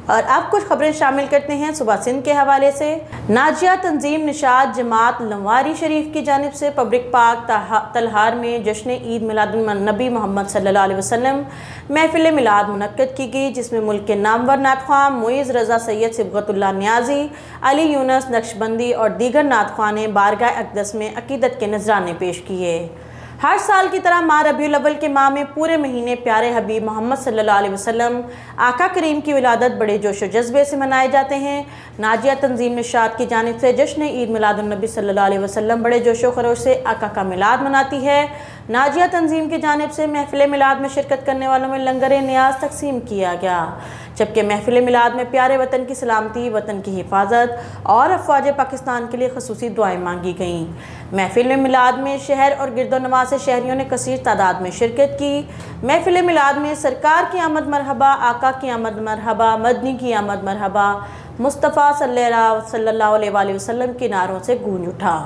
اور اب کچھ خبریں شامل کرتے ہیں صبح سندھ کے حوالے سے۔ ناجیہ تنظیم نشاط جماعت لنواری شریف کی جانب سے پبلک پارک تلہار میں جشن عید میلاد النبی محمد صلی اللہ علیہ وسلم محفل میلاد منعقد کی گئی، جس میں ملک کے نامور نعت خواں معیز رضا سید صبغت اللہ نیازی، علی یونس نقشبندی اور دیگر نعت خواں نے بارگاہ اقدس میں عقیدت کے نذرانے پیش کیے۔ ہر سال کی طرح ماہ ربیع الاول کے ماہ میں پورے مہینے پیارے حبیب محمد صلی اللہ علیہ وسلم آقا کریم کی ولادت بڑے جوش و جذبے سے منائے جاتے ہیں۔ ناجیہ تنظیم نشاط کی جانب سے جشن عید میلاد النبی صلی اللہ علیہ وسلم بڑے جوش و خروش سے آقا کا میلاد مناتی ہے۔ ناجیہ تنظیم کی جانب سے محفل میلاد میں شرکت کرنے والوں میں لنگر نیاز تقسیم کیا گیا، جبکہ محفل میلاد میں پیارے وطن کی سلامتی، وطن کی حفاظت اور افواج پاکستان کے لیے خصوصی دعائیں مانگی گئیں۔ محفل میلاد میں شہر اور گرد و نواح سے شہریوں نے کثیر تعداد میں شرکت کی۔ محفل میلاد میں سرکار کی آمد مرحبا، آقا کی آمد مرحبا، مدنی کی آمد مرحبا، مصطفیٰ صلی اللہ علیہ وآلہ وسلم کے نعروں سے گونج اٹھا۔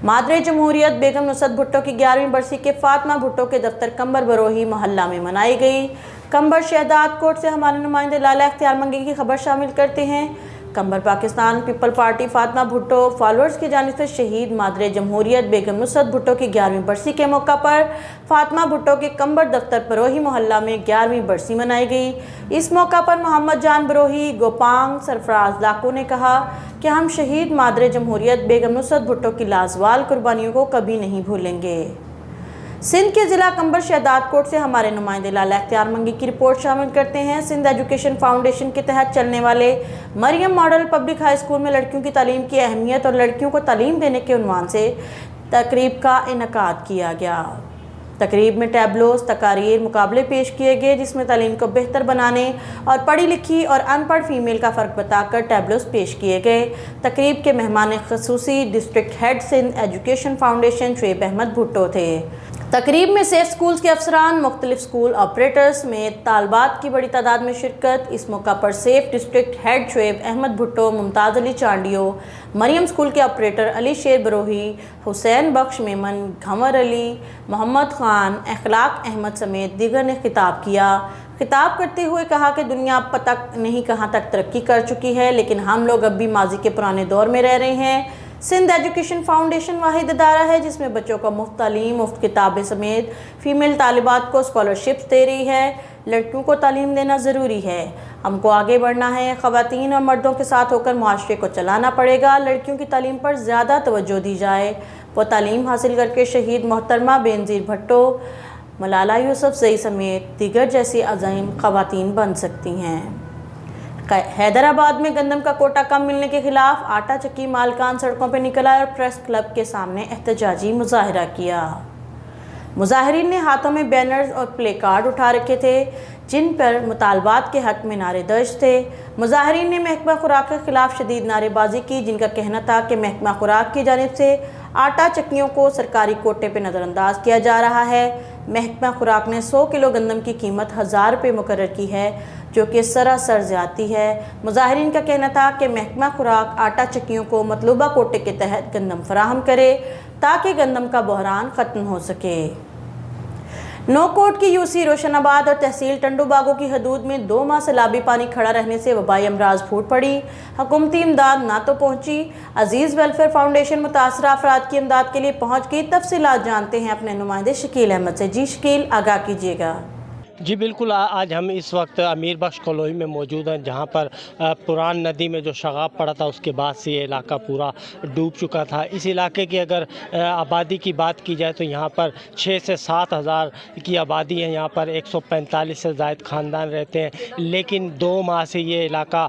مادر جمہوریت بیگم نصرت بھٹو کی 11ویں برسی کے فاطمہ بھٹو کے دفتر کمبر بروہی محلہ میں منائی گئی۔ کمبر شہداد کوٹ سے ہمارے نمائندے لالا اختیار منگی کی خبر شامل کرتے ہیں۔ کمبر پاکستان پیپل پارٹی فاطمہ بھٹو فالوورز کی جانب سے شہید مادر جمہوریت بیگم نصرت بھٹو کی 11ویں برسی کے موقع پر فاطمہ بھٹو کے کمبر دفتر بروہی محلہ میں 11ویں برسی منائی گئی۔ اس موقع پر محمد جان بروہی، گوپانگ سرفراز لاکو نے کہا کہ ہم شہید مادر جمہوریت بیگم نصرت بھٹو کی لازوال قربانیوں کو کبھی نہیں بھولیں گے۔ سندھ کے ضلع کمبر شہداد کوٹ سے ہمارے نمائندے لالا اختیار منگی کی رپورٹ شامل کرتے ہیں۔ سندھ ایجوکیشن فاؤنڈیشن کے تحت چلنے والے مریم ماڈل پبلک ہائی اسکول میں لڑکیوں کی تعلیم کی اہمیت اور لڑکیوں کو تعلیم دینے کے عنوان سے تقریب کا انعقاد کیا گیا۔ تقریب میں ٹیبلوز، تقاریر، مقابلے پیش کیے گئے، جس میں تعلیم کو بہتر بنانے اور پڑھی لکھی اور ان پڑھ فیمیل کا فرق بتا کر ٹیبلوز پیش کیے گئے۔ تقریب کے مہمان خصوصی district head Sindh education foundation Shoaib Ahmed Bhutto تھے۔ تقریب میں سیف سکولز کے افسران، مختلف سکول آپریٹرز سمیت طالبات کی بڑی تعداد میں شرکت۔ اس موقع پر سیف district head Shoaib Ahmed Bhutto, Mumtaz Ali Chandio, Maryam school کے آپریٹر علی شیر بروہی، حسین بخش میمن، گھنور علی، محمد خان، اخلاق احمد سمیت دیگر نے خطاب کیا۔ خطاب کرتے ہوئے کہا کہ دنیا اب تک نہیں کہاں تک ترقی کر چکی ہے، لیکن ہم لوگ اب بھی ماضی کے پرانے دور میں رہ رہے ہیں۔ سندھ ایجوکیشن فاؤنڈیشن واحد ادارہ ہے جس میں بچوں کو مفت تعلیم، مفت کتابیں سمیت فیمیل طالبات کو اسکالرشپس دے رہی ہے۔ لڑکیوں کو تعلیم دینا ضروری ہے، ہم کو آگے بڑھنا ہے، خواتین اور مردوں کے ساتھ ہو کر معاشرے کو چلانا پڑے گا۔ لڑکیوں کی تعلیم پر زیادہ توجہ دی جائے، وہ تعلیم حاصل کر کے شہید محترمہ بینظیر بھٹو، ملالہ یوسفزئی سمیت دیگر جیسی عظیم خواتین بن سکتی ہیں۔ حیدرآباد میں گندم کا کوٹا کم ملنے کے خلاف آٹا چکی مالکان سڑکوں پہ نکل آئے اور پریس کلب کے سامنے احتجاجی مظاہرہ کیا۔ مظاہرین نے ہاتھوں میں بینرز اور پلے کارڈ اٹھا رکھے تھے جن پر مطالبات کے حق میں نعرے درج تھے۔ مظاہرین نے محکمہ خوراک کے خلاف شدید نعرے بازی کی، جن کا کہنا تھا کہ محکمہ خوراک کی جانب سے آٹا چکیوں کو سرکاری کوٹے پہ نظر انداز کیا جا رہا ہے۔ محکمہ خوراک نے 100 کلو گندم کی قیمت 1000 روپے مقرر کی ہے، جو کہ سراسر زیادتی ہے۔ مظاہرین کا کہنا تھا کہ محکمہ خوراک آٹا چکیوں کو مطلوبہ کوٹے کے تحت گندم فراہم کرے تاکہ گندم کا بحران ختم ہو سکے۔ نو کوٹ کی یو سی روشن آباد اور تحصیل ٹنڈو باغو کی حدود میں 2 ماہ سے لابی پانی کھڑا رہنے سے وبائی امراض پھوٹ پڑی۔ حکومتی امداد نہ تو پہنچی۔ عزیز ویلفیئر فاؤنڈیشن متاثرہ افراد کی امداد کے لیے پہنچ گئی۔ تفصیلات جانتے ہیں اپنے نمائندے شکیل احمد سے۔ جی شکیل، آگاہ کیجیے گا۔ جی بالکل، آج ہم اس وقت امیر بخش کالونی میں موجود ہیں، جہاں پر پران ندی میں جو شغاب پڑا تھا اس کے بعد سے یہ علاقہ پورا ڈوب چکا تھا۔ اس علاقے کی اگر آبادی کی بات کی جائے تو یہاں پر 6 سے 7 ہزار کی آبادی ہے۔ یہاں پر 145 سے زائد خاندان رہتے ہیں، لیکن 2 ماہ سے یہ علاقہ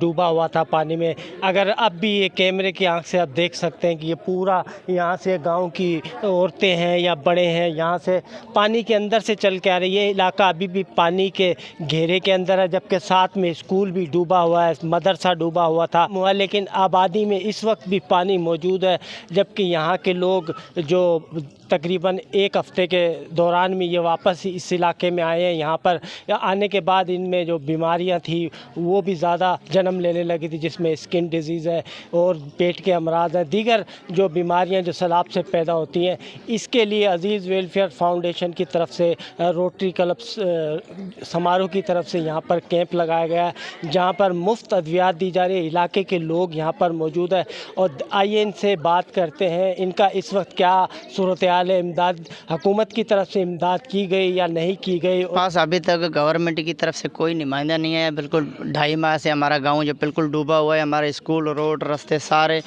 ڈوبا ہوا تھا پانی میں۔ اگر اب بھی یہ کیمرے کی آنکھ سے آپ دیکھ سکتے ہیں کہ یہ پورا یہاں سے گاؤں کی عورتیں ہیں یا بڑے ہیں، یہاں سے پانی کے اندر سے چل کے آ رہے۔ یہ علاقہ ابھی بھی پانی کے گھیرے کے اندر ہے، جبکہ ساتھ میں اسکول بھی ڈوبا ہوا ہے، مدرسہ ڈوبا ہوا تھا، لیکن آبادی میں اس وقت بھی پانی موجود ہے۔ جبکہ یہاں کے لوگ جو तकरीबन एक हफ़्ते के दौरान में ये वापस इस इलाके में आए हैं। यहाँ पर आने के बाद इनमें जो बीमारियाँ थी वो भी ज़्यादा जन्म लेने लगी थी, जिसमें स्किन डिजीज़ है और पेट के अमराज हैं, दीगर जो बीमारियाँ जो सैलाब से पैदा होती हैं। इसके लिए अज़ीज़ वेलफेयर फाउंडेशन की तरफ से रोटरी क्लब समारोह की तरफ से यहाँ पर कैंप लगाया गया है, जहाँ पर मुफ्त अद्वियात दी जा रही है। इलाके के लोग यहाँ पर मौजूद है और आइए इनसे बात करते हैं, इनका इस वक्त क्या सूरत हाल है, इमदाद हुकूमत की तरफ से इमदाद की गई या नहीं की गई। पास अभी तक गवर्नमेंट की तरफ से कोई नुमाइंदा नहीं है। बिल्कुल 2.5 माह से हमारा गांव जो बिल्कुल डूबा हुआ है, हमारे स्कूल रोड रास्ते सारे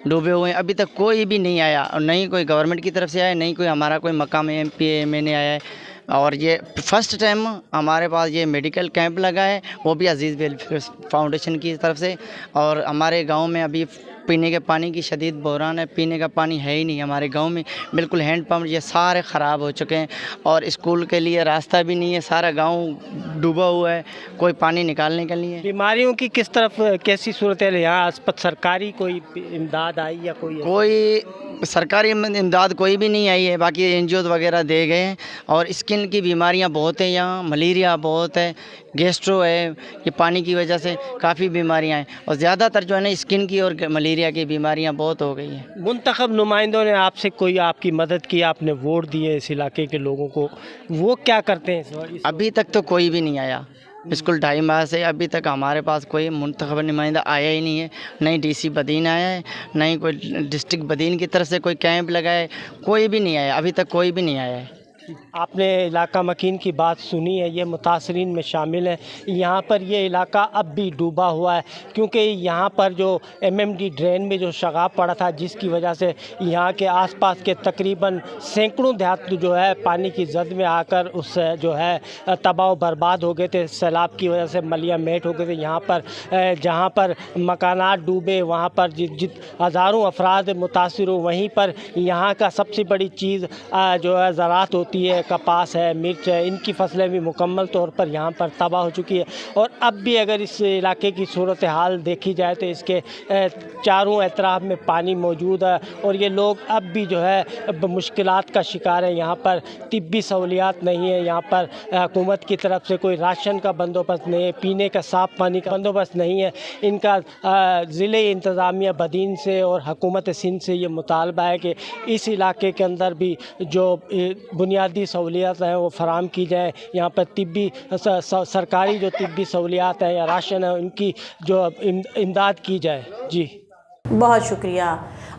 डूबे हुए हैं। अभी तक कोई भी नहीं आया और नहीं कोई गवर्नमेंट की तरफ से आया, नहीं कोई हमारा कोई मकाम MP MNA आया है। और ये फर्स्ट टाइम हमारे पास ये मेडिकल कैंप लगा है, वो भी अज़ीज़ वेलफेयर फाउंडेशन की तरफ से। और हमारे गांव में अभी पीने के पानी की शदीद बहरान है, पीने का पानी है ही नहीं हमारे गांव में, बिल्कुल हैंड पंप ये सारे ख़राब हो चुके हैं और स्कूल के लिए रास्ता भी नहीं है, सारा गांव डूबा हुआ है, कोई पानी निकालने के लिए। बीमारियों की किस तरफ कैसी सूरत है यहाँ? सरकारी कोई इमदाद आई या कोई सरकारी इमदाद कोई भी नहीं आई है, बाकी NGO वगैरह दे गए हैं। और स्किन की बीमारियां बहुत हैं यहाँ, मलेरिया बहुत है, गैस्ट्रो है, ये पानी की वजह से काफ़ी बीमारियां हैं और ज़्यादातर जो है ना स्किन की और मलेरिया की बीमारियां बहुत हो गई हैं। मुंतखब नुमाइंदों ने आपसे कोई आपकी मदद की, आपने वोट दिए इस इलाके के लोगों को, वो क्या करते हैं? अभी तक तो कोई भी नहीं आया, बिल्कुल 2.5 माह से अभी तक हमारे पास कोई मुंतखब नुमाइंदा आया ही नहीं है। नहीं DC बदीन आया है, नहीं कोई डिस्ट्रिक्ट बदीन की तरफ से कोई कैंप लगाया है, कोई भी नहीं आया, अभी तक कोई भी नहीं आया है। आपने इलाका मकीन की बात सुनी है, ये मुतासरीन में शामिल है। यहाँ पर ये इलाका अब भी डूबा हुआ है क्योंकि यहाँ पर जो MMD ड्रेन में जो शगाब पड़ा था, जिसकी वजह से यहाँ के आसपास के तकरीबन सैकड़ों देहात जो है पानी की जद में आकर उस जो है तबाह बर्बाद हो गए थे। सैलाब की वजह से मलिया मेट हो गए थे। यहाँ पर जहाँ पर मकानात डूबे, वहाँ पर हज़ारों अफराद मुतासिर हो, वहीं पर यहाँ का सबसे बड़ी चीज़ जो है ज़राअत होती है, कपास है, मिर्च है, इनकी फसलें भी मुकम्मल तौर पर यहाँ पर तबाह हो चुकी है। और अब भी अगर इस इलाके की सूरत हाल देखी जाए तो इसके चारों एतराफ़ में पानी मौजूद है और ये लोग अब भी जो है मुश्किलात का शिकार है। यहाँ पर तिब्बी सहूलियात नहीं है, यहाँ पर हुकूमत की तरफ से कोई राशन का बंदोबस्त नहीं है, पीने का साफ़ पानी का बंदोबस्त नहीं है। इनका ज़िले इंतज़ामिया बदीन से और हुकूमत सिंध से ये मुतालबा है कि इस इलाके के अंदर भी जो बुनियादी सहूलियात हैं वो फराम की जाए। यहाँ पर तिब्बी सरकारी जो तिब्बी सहूलियात हैं या राशन है, उनकी जो इमदाद की जाए। जी बहुत शुक्रिया।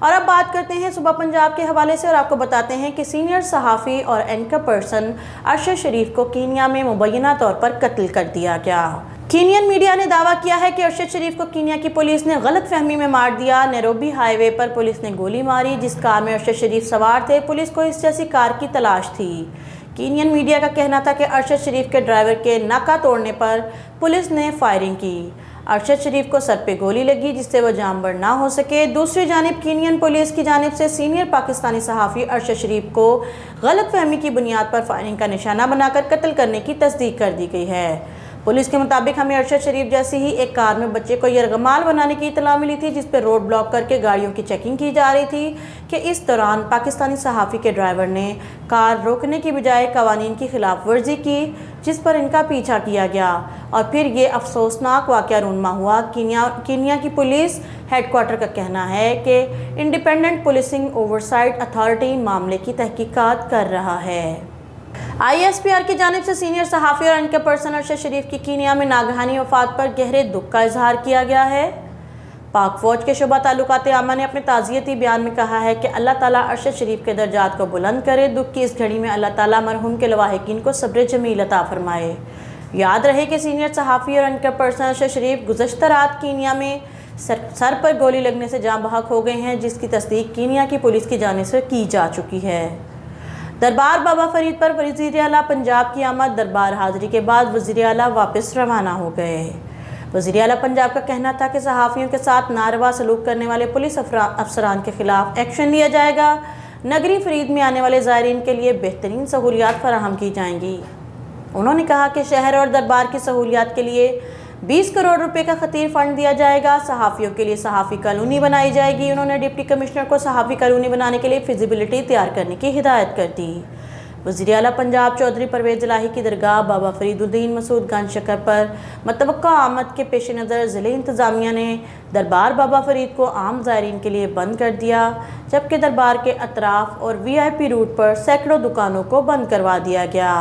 और अब बात करते हैं सुबह पंजाब के हवाले से और आपको बताते हैं कि सीनियर सहाफ़ी और एंकर पर्सन अरशद शरीफ को कीनिया में मुबैना तौर पर कत्ल कर दिया गया। कीनियन मीडिया ने दावा किया है कि अरशद शरीफ को कीनिया की पुलिस ने गलत फहमी में मार दिया। नैरोबी हाईवे पर पुलिस ने गोली मारी। जिस कार में अरशद शरीफ सवार थे, पुलिस को इस जैसी कार की तलाश थी। कीनियन मीडिया का कहना था कि अरशद शरीफ के ड्राइवर के नाका तोड़ने पर पुलिस ने फायरिंग की। अरशद शरीफ को सर पे गोली लगी जिससे वह जानबर ना हो सके। दूसरी जानिब कीनियन पुलिस की जानिब से सीनियर पाकिस्तानी सहाफ़ी अरशद शरीफ को गलत फहमी की बुनियाद पर फायरिंग का निशाना बनाकर कत्ल करने की तस्दीक कर दी गई है। पुलिस के मुताबिक हमें अरशद शरीफ जैसी ही एक कार में बच्चे को यरगमाल बनाने की इतला मिली थी, जिस पर रोड ब्लॉक करके गाड़ियों की चेकिंग की जा रही थी कि इस दौरान पाकिस्तानी सहाफ़ी के ड्राइवर ने कार रोकने की बजाय कवानीन की खिलाफ वर्जी की, जिस पर इनका पीछा किया गया और फिर ये अफसोसनाक वाक़या रूनमा हुआ। कीनिया की पुलिस हेडक्वार्टर का कहना है कि इंडिपेंडेंट पुलिसिंग ओवरसाइट अथॉरिटी मामले की तहकीकात कर रहा है। ISPR की जानिब से सीनियर सहाफ़ी और एंकर पर्सन अरशद शरीफ की कीनिया में नागहानी वफ़ात पर गहरे दुख का इजहार किया गया है। पाक फ़ौज के शुबा ताल्लुकात आमा ने अपने ताज़ियती बयान में कहा है कि अल्लाह ताला अरशद शरीफ के दर्जात को बुलंद करे। दुख की इस घड़ी में अल्लाह ताला मरहूम के लवाहिकीन को सब्र जमील अता फरमाए। याद रहे कि सीनियर सहाफ़ी और एंकर पर्सन अरशद शरीफ गुज़श्ता रात कीनिया में सर पर गोली लगने से जाँ बहक हो गए हैं, जिसकी तस्दीक कीनिया की पुलिस की जानिब से की जा चुकी है। दरबार बाबा फरीद पर वज़ीर आला पंजाब की आमद। दरबार हाज़री के बाद वज़ीर आला वापस रवाना हो गए। वज़ीर आला पंजाब का कहना था कि सहाफ़ियों के साथ नारवा सलूक करने वाले पुलिस अफसरान के खिलाफ एक्शन लिया जाएगा। नगरी फरीद में आने वाले ज़ायरीन के लिए बेहतरीन सहूलियात फराहम की जाएंगी। उन्होंने कहा कि शहर और दरबार की सहूलियात के लिए 20 करोड़ रुपए का खतीर फंड दिया जाएगा। सहाफ़ियों के लिए सहाफ़ी कॉलोनी बनाई जाएगी। उन्होंने डिप्टी कमिश्नर को सहाफ़ी कॉलोनी बनाने के लिए फिजिबिलिटी तैयार करने की हिदायत कर दी। वज़ीर आला पंजाब चौधरी परवेज़ इलाही की दरगाह बाबा फरीदुद्दीन मसूद गंज शक्कर पर मतवक्का आमद के पेश नज़र ज़िले इंतज़ामिया ने दरबार बाबा फरीद को आम ज़ायरीन के लिए बंद कर दिया, जबकि दरबार के अतराफ़ और VIP रूट पर सैकड़ों दुकानों को बंद करवा दिया गया।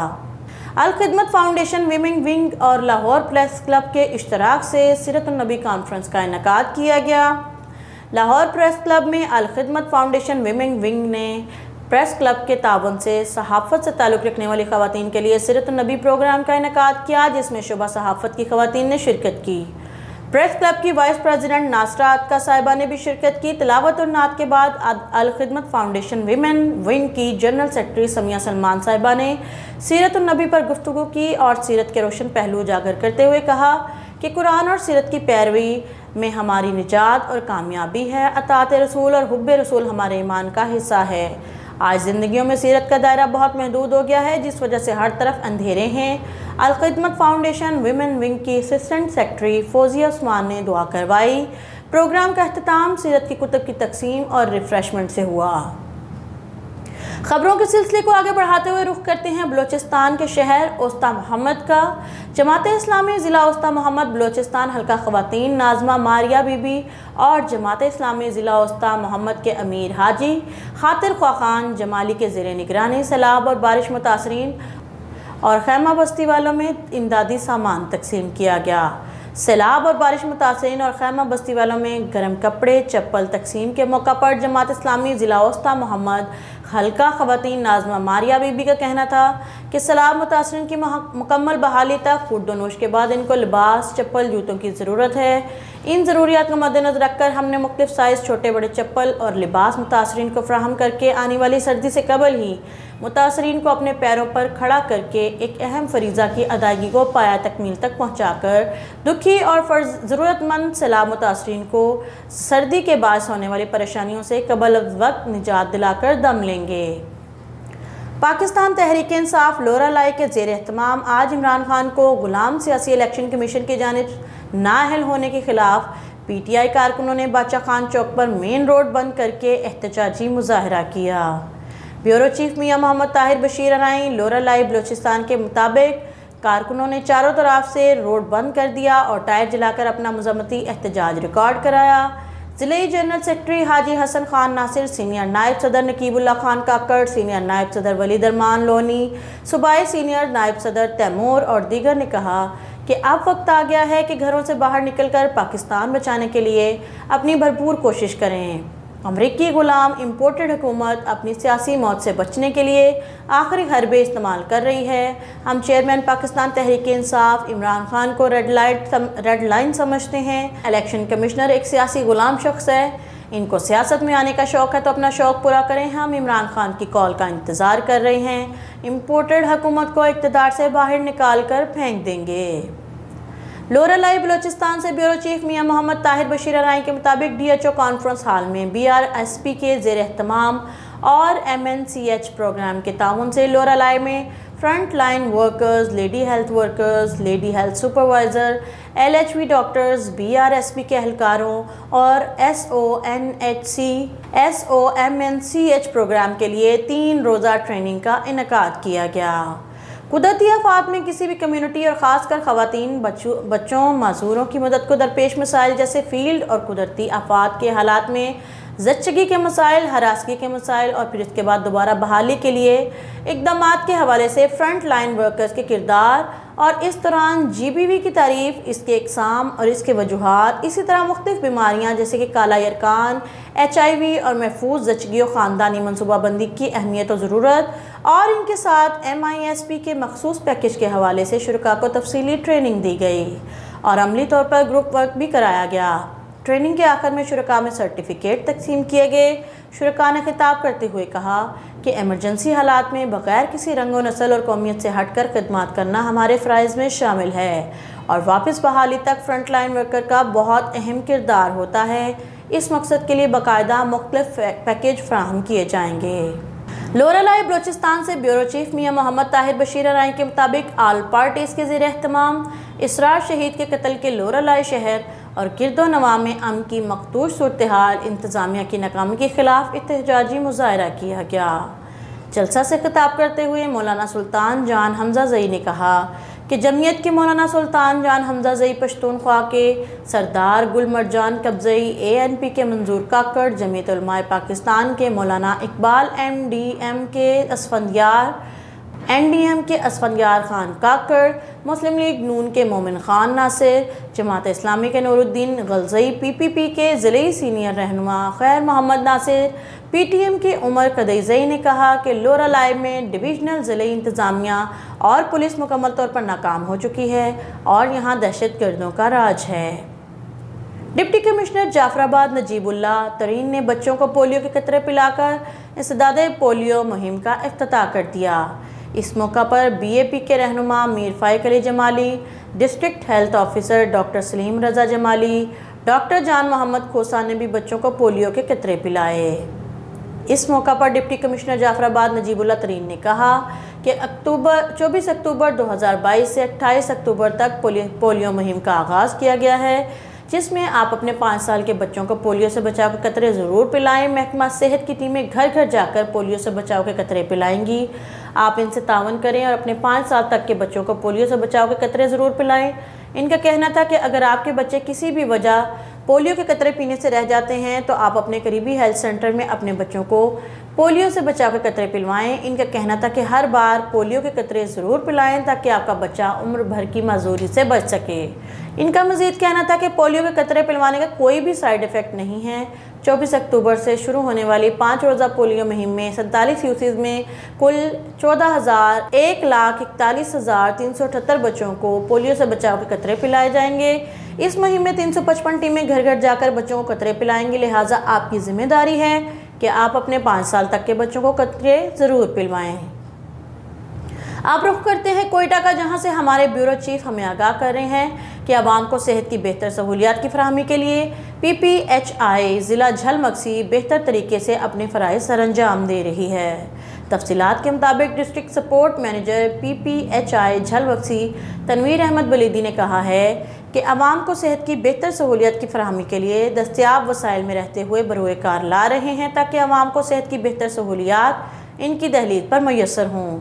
अल खिदमत फाउंडेशन विमेन विंग और लाहौर प्रेस क्लब के इश्तराक से सीरत-उन-नबी कॉन्फ्रेंस का इनेकाद किया गया। लाहौर प्रेस क्लब में अल खिदमत फाउंडेशन विमेन विंग ने प्रेस क्लब के ताउन से सहाफ़त से ताल्लुक़ रखने वाली ख़वातीन के लिए सीरत-उन-नबी प्रोग्राम का इनेकाद किया, जिसमें शुबा सहाफ़त की ख़वातीन ने शिरकत की। प्रेस क्लब की वाइस प्रेसिडेंट नासरा अतका साहिबा ने भी शिरकत की। तिलावत और नात के बाद अल खिदमत फाउंडेशन विमेन विंग की जनरल सेक्रेटरी समिया सलमान साहिबा ने सीरत-उन-नबी पर गुफ्तगू की और सीरत के रोशन पहलू उजागर करते हुए कहा कि कुरान और सीरत की पैरवी में हमारी निजात और कामयाबी है। अताअत रसूल और हुब्बे रसूल हमारे ईमान का हिस्सा है। आज ज़िंदगियों में सीरत का दायरा बहुत महदूद हो गया है, जिस वजह से हर तरफ अंधेरे हैं। अल खिदमत फाउंडेशन विमेन विंग की असिस्टेंट सेक्रेटरी फौजिया उस्मान ने दुआ करवाई। प्रोग्राम का अख्तिताम सीरत की कुतुब की तकसीम और रिफ्रेशमेंट से हुआ। खबरों के सिलसिले को आगे बढ़ाते हुए रुख करते हैं बलोचिस्तान के शहर ओस्ता मोहम्मद का। जमात इस्लामी ज़िला ओस्ता मोहम्मद बलोचिस्तान हल्का ख़वातीन नाज़मा मारिया बीबी और जमात इस्लामी ज़िला ओस्ता मोहम्मद के अमीर हाजी खातिर ख्वाखान जमाली के ज़ेर निगरानी सैलाब और बारिश मुतासरीन और खैमा बस्ती वालों में इमदादी सामान तकसीम किया गया। सैलाब और बारिश मुतासरीन और खैमा बस्ती वालों में गर्म कपड़े चप्पल तकसीम के मौका पर जमात इस्लामी ज़िला ओस्ता मोहम्मद हल्का ख़वातीन नाज़मा मारिया बीबी का कहना था कि सैलाब मुतासरीन की मुकम्मल बहाली तक खुर्द-व-नोश के बाद इनको लिबास चप्पल जूतों की ज़रूरत है। इन ज़रूरियात को मद्देनज़र रखकर हमने मुख्तलिफ साइज़ छोटे बड़े चप्पल और लिबास मुतासरीन को फ़राहम करके आने वाली सर्दी से कबल ही मुतासरीन को अपने पैरों पर खड़ा करके एक अहम फरीज़ा की अदायगी को पाया तकमील तक पहुँचाकर दुखी और ज़रूरतमंद सैलाब मुतासरीन को सर्दी के बायस होने वाली परेशानियों से कबल वक्त निजात दिलाकर दम लेंगे। पाकिस्तान तहरीक इंसाफ लोरा लाई के ज़ेर एहतमाम आज इमरान खान को गुलाम सियासी इलेक्शन कमीशन की जानिब नाअहल होने के ख़िलाफ़ PTI कारकुनों ने बादशाह खान चौक पर मेन रोड बंद करके एहतजाजी मुजाहरा किया। ब्यूरो चीफ मियां मोहम्मद ताहिर बशीर अराई लोरा लाई बलोचिस्तान के मुताबिक कारकुनों ने चारों तरफ से रोड बंद कर दिया और टायर जलाकर अपना मजम्मती एहतजाज रिकॉर्ड कराया। ज़िले जनरल सेक्रेटरी हाजी हसन खान नासिर, सीनियर नायब सदर नकीबुल्ला खान काकड़, सीनियर नायब सदर वली दरमान लोनी, सूबाई सीनियर नायब सदर तैमूर और दीगर ने कहा कि अब वक्त आ गया है कि घरों से बाहर निकलकर पाकिस्तान बचाने के लिए अपनी भरपूर कोशिश करें। अमरीकी गुलाम इम्पोर्टेड हुकूमत अपनी सियासी मौत से बचने के लिए आखिरी हरबे इस्तेमाल कर रही है। हम चेयरमैन पाकिस्तान तहरीक इंसाफ इमरान खान को रेड लाइन समझते हैं। इलेक्शन कमिश्नर एक सियासी गुलाम शख्स है। इनको सियासत में आने का शौक़ है तो अपना शौक़ पूरा करें। हम इमरान खान की कॉल का इंतज़ार कर रहे हैं। इम्पोर्टेड हुकूमत को इक़्तिदार से बाहर निकाल कर फेंक देंगे। लोरा लाई बलोचिस्तान से ब्यूरो चीफ मियां मोहम्मद ताहिर बशीर अराई के मुताबिक DHO कॉन्फ्रेंस हॉल में BRSP के ज़ेर एहतमाम और MNCH प्रोग्राम के ताउन से लोरा लाई में front line workers, lady health workers, lady health supervisor, LHV doctors, BRSP के एहलकारों और SOMNCH प्रोग्राम के लिए 3 रोज़ा ट्रेनिंग का इनेकाद किया गया। कुदरती आफात में किसी भी कम्युनिटी और ख़ासकर ख़वातीन, बच्चों, मासूरों की मदद को दरपेश मसाइल जैसे फील्ड और कुदरती आफात के हालात में ज़च्चगी के मसाइल, हरासगी के मसाइल और फिर इसके बाद दोबारा बहाली के लिए इक़दामात के हवाले से फ्रंट लाइन वर्कर्स के किरदार और इस दौरान GBV की तारीफ़, इसके इक़साम और इसके वजूहात, इसी तरह मुख्तलिफ़ बीमारियाँ जैसे कि काला यरकान, HIV और महफूज ज़च्चगी और ख़ानदानी मनसूबाबंदी की अहमियत और ज़रूरत और इनके साथ MISP के मखसूस पैकेज के हवाले से शुरका को तफसीली ट्रेनिंग दी गई और अमली तौर पर ग्रुप वर्क भी कराया गया। ट्रेनिंग के आखिर में शुरका में सर्टिफिकेट तकसीम किए गए। शुरका ने खिताब करते हुए कहा कि एमरजेंसी हालात में बग़ैर किसी रंग व नस्ल और कौमियत से हटकर खिदमत करना हमारे फ़राइज़ में शामिल है और वापस बहाली तक फ्रंट लाइन वर्कर का बहुत अहम किरदार होता है। इस मकसद के लिए बाकायदा मुख्तलिफ पैकेज फ़राहम किए जाएंगे। लोरालाई बलोचिस्तान से ब्यूरो चीफ मियां मोहम्मद ताहिर बशीर राय के मुताबिक आल पार्टीज के ज़ेर एहतमाम इसरार शहीद के कत्ल के लोरालाई शहर और गिरदो नवा में अमन की मखदूश सूरत हाल इंतज़ामिया की नाकामी के खिलाफ एहतजाजी मुजाहरा किया गया। जलसा से खिताब करते हुए मौलाना सुल्तान जान हमजा ज़ई ने कहा कि जमीयत के मौलाना सुल्तान जान हमजा ज़ई पश्तूनख्वा के सरदार गुल मरजान कब्ज़ई ANP के मंजूर काकड़ जमीयत उलमाए पाकिस्तान के मौलाना इकबाल NDM के असफंदियार खान काकड़ मुस्लिम लीग नून के मोमिन खान नासिर जमात इस्लामी के नूरुद्दीन गलज़ई PPP के ज़िले सीनियर रहनुमा खैर मोहम्मद नासिर PTM के उमर कदईज़ई ने कहा कि लोरालाई में डिवीज़नल ज़िले इंतज़ामिया और पुलिस मुकम्मल तौर पर नाकाम हो चुकी है और यहाँ दहशतगर्दों का राज है। डिप्टी कमिश्नर जाफराबाद नजीबुल्लाह तरीन ने बच्चों को पोलियो के कतरे पिलाकर इंसदादे पोलियो मुहिम का इफ्तिताह कर दिया। इस मौका पर BAP के रहनुमा Mir Faiq Ali Jamali, district health officer doctor Saleem Raza Jamali, doctor Jan Mohammad खोसा ने भी बच्चों को पोलियो के कतरे पिलाए। इस मौका पर डिप्टी कमिश्नर जाफराबाद नजीबुल्लाह तरीन ने कहा कि 24 अक्टूबर 2022 से 28 अक्टूबर तक पोलियो मुहिम का आगाज़ किया गया है, जिसमें आप अपने 5 साल के बच्चों को पोलियो से बचाव के कतरे ज़रूर पिलाएं। महकमा सेहत की टीमें घर घर जाकर पोलियो से बचाव के कतरे पिलाएंगी। आप इनसे तावन करें और अपने 5 साल तक के बच्चों को पोलियो से बचाव के कतरे ज़रूर पिलाएं। इनका कहना था कि अगर आपके बच्चे किसी भी वजह पोलियो के कतरे पीने से रह जाते हैं तो आप अपने करीबी हेल्थ सेंटर में अपने बच्चों को पोलियो से बचाव के कतरे पिलवाएं। इनका कहना था कि हर बार पोलियो के कतरे ज़रूर पिलाएं ताकि आपका बच्चा उम्र भर की माजूरी से बच सके। इनका मज़ीद कहना था कि पोलियो के कतरे पिलवाने का कोई भी साइड इफ़ेक्ट नहीं है। 24 अक्टूबर से शुरू होने वाली 5 रोज़ा पोलियो मुहिम में 47 यूसीज़ में कुल 1,41,41,378 बच्चों को पोलियो से बचाव के कतरे पिलाए जाएंगे। इस मुहिम में 355 टीमें घर घर जाकर बच्चों को कतरे पिलाएंगी। लिहाजा आपकी जिम्मेदारी है कि आप अपने 5 साल तक के बच्चों को कतरे ज़रूर पिलवाएं। आप रुख करते हैं कोयटा का, जहां से हमारे ब्यूरो चीफ हमें आगाह कर रहे हैं कि आवाम को सेहत की बेहतर सहूलियात की फराहमी के लिए PPHI ज़िला झलमक्सी बेहतर तरीके से अपने फ़राइज़ सरअंजाम दे रही है। तफसीलात के मुताबिक district support manager PPHI Jhalmagsi Tanveer Ahmed Buledi ने कहा है कि आवाम को सेहत की बेहतर सहूलियत की फराहमी के लिए दस्तियाब वसाइल में रहते हुए बरोए कार ला रहे हैं ताकि आवाम को सेहत की बेहतर सहूलियात इनकी दहलीज पर मैसर हों।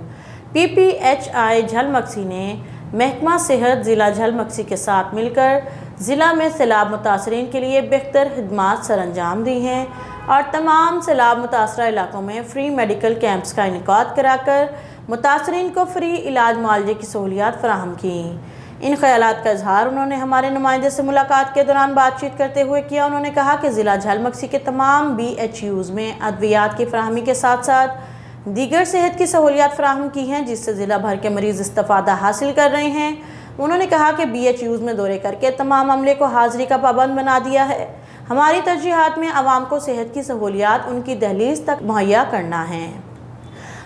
PPHI झलमक्सी ने महकमा सेहत ज़िला झलमक्सी के साथ मिलकर ज़िला में सैलाब मुतासरीन के लिए बेहतर खिदमात सरअंजाम दी हैं और तमाम सैलाब मुतासरा इलाकों में फ्री मेडिकल कैंप्स का इनेकाद कराकर मुतासरीन को फ्री इलाज मुआवजे की सहूलियात फराहम की। इन ख्यालात का इजहार उन्होंने हमारे नुमाइंदे से मुलाकात के दौरान बातचीत करते हुए किया। उन्होंने कहा कि ज़िला झलमक्सी के तमाम BHUs में अद्वियात की फराहमी के साथ साथ दीगर सेहत की सहूलियात फराहम की हैं, जिससे ज़िला भर के मरीज़ इस्तिफ़ादा हासिल कर रहे हैं। उन्होंने कहा कि BHUs में दौरे करके तमाम अमले को हाज़िरी का पाबंद बना दिया है। हमारी तरजीहात में आवाम को सेहत की सहूलियात उनकी दहलीज तक मुहैया करना है।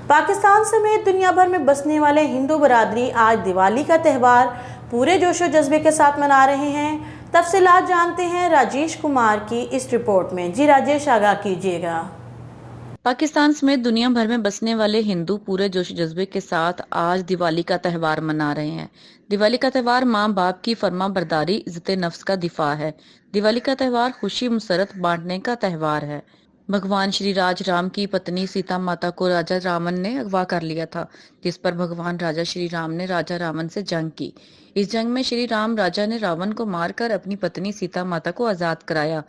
पाकिस्तान समेत दुनिया भर में बसने वाले हिंदू बरादरी आज दिवाली का त्यौहार पूरे जोशो जज्बे के साथ मना रहे हैं। तफसीलात जानते हैं राजेश कुमार की इस रिपोर्ट में। जी राजेश, आगाह कीजिएगा। पाकिस्तान समेत दुनिया भर में बसने वाले हिंदू पूरे जोश जज्बे के साथ आज दिवाली का त्यौहार मना रहे हैं। दिवाली का त्यौहार माँ बाप की फर्मा बरदारी, इज्जत नफ्स का दिफा है। दिवाली का त्यौहार खुशी मुसरत बांटने का त्यौहार है। भगवान श्री राम की पत्नी सीता माता को राजा रावण ने अगवा कर लिया था, जिस पर भगवान राजा श्री राम ने राजा रावण से जंग की। इस जंग में श्री राम राजा ने रावण को मारकर अपनी पत्नी सीता माता को आजाद कराया।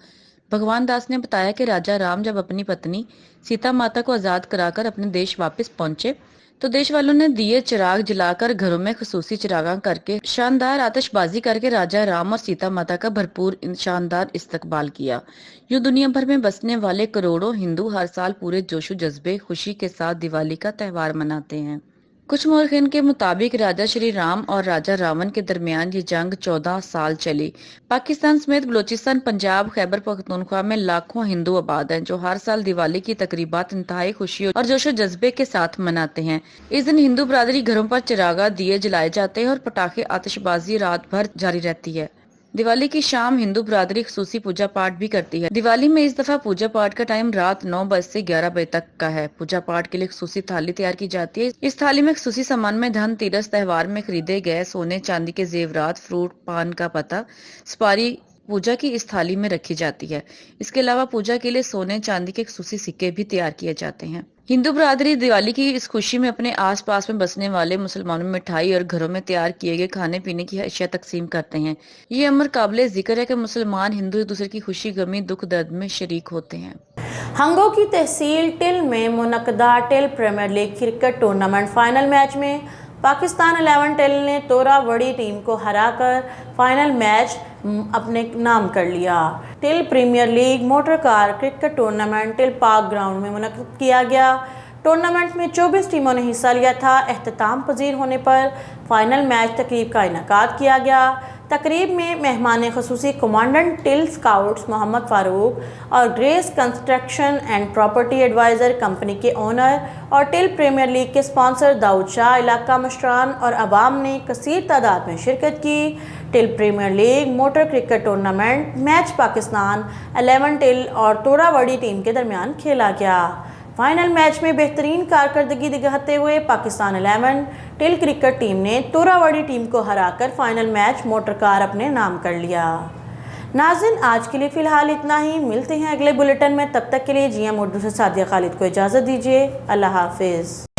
भगवान दास ने बताया कि राजा राम जब अपनी पत्नी सीता माता को आजाद कराकर अपने देश वापस पहुंचे तो देश वालों ने दिए चिराग जलाकर घरों में खसूसी चिरागा करके शानदार आतिशबाजी करके राजा राम और सीता माता का भरपूर शानदार इस्तकबाल किया। यूं दुनिया भर में बसने वाले करोड़ों हिंदू हर साल पूरे जोशो जज्बे खुशी के साथ दिवाली का त्यौहार मनाते हैं। कुछ मौरखीन के मुताबिक राजा श्री राम और राजा रावण के दरमियान ये जंग 14 साल चली। पाकिस्तान समेत बलोचिस्तान, पंजाब, खैबर पख्तूनख्वा में लाखों हिंदू आबाद हैं जो हर साल दिवाली की तकरीबात इंतहाई खुशी और जोशो जज्बे के साथ मनाते हैं। इस दिन हिंदू बरादरी घरों पर चिरागा दिए जलाए जाते हैं और पटाखे आतिशबाजी रात भर जारी रहती है। दिवाली की शाम हिंदू बरादरी खसूसी पूजा पाठ भी करती है। दिवाली में इस दफा पूजा पाठ का टाइम रात 9 बजे से 11 बजे तक का है। पूजा पाठ के लिए खसूसी थाली तैयार की जाती है। इस थाली में खसूसी सामान में धनतेरस त्योहार में खरीदे गए सोने चांदी के जेवरात, फ्रूट, पान का पत्ता, सुपारी पूजा की इस थाली में रखी जाती है। इसके अलावा पूजा के लिए सोने चांदी के खसूसी सिक्के भी तैयार किए जाते हैं। हिंदू बरादरी दिवाली की इस खुशी में अपने आस पास में बसने वाले मुसलमानों में मिठाई और घरों में तैयार किए गए खाने पीने की अशिया तकसीम करते हैं। ये अमर काबिल जिक्र है कि मुसलमान हिंदू एक दूसरे की खुशी गमी दुख दर्द में शरीक होते हैं। हंगो की तहसील टिल में मुनक्कदा टिल premier league cricket tournament final match में पाकिस्तान 11 टिल ने तोरावड़ी टीम को हराकर फाइनल मैच अपने नाम कर लिया। टिल premier league motor car cricket tournament टिल पार्क ग्राउंड में मुनक्किद किया गया। टूर्नामेंट में 24 टीमों ने हिस्सा लिया था। इख्तिताम पजीर होने पर फाइनल मैच तकरीब का इनेकाद किया गया। तकरीब में मेहमान खसूसी कमांडेंट टिल स्काउट्स मोहम्मद फारूक और Grace construction and property adviser company के ओनर और टिल प्रीमियर लीग के स्पॉन्सर दाऊद शाह, इलाका मशरान और अवाम ने कसीर तादाद में शिरकत की। टिल premier league motor cricket tournament match Pakistan 11 टिल और तोरावड़ी टीम के दरमियान खेला गया। फाइनल मैच में बेहतरीन कारकर्दगी दिखाते हुए पाकिस्तान 11 टिल क्रिकेट टीम ने तोरावड़ी टीम को हराकर फाइनल मैच मोटर कार अपने नाम कर लिया। नाज़रीन, आज के लिए फ़िलहाल इतना ही। मिलते हैं अगले बुलेटिन में। तब तक के लिए GM उर्दू से सादिया खालिद को इजाज़त दीजिए। अल्लाह हाफिज़।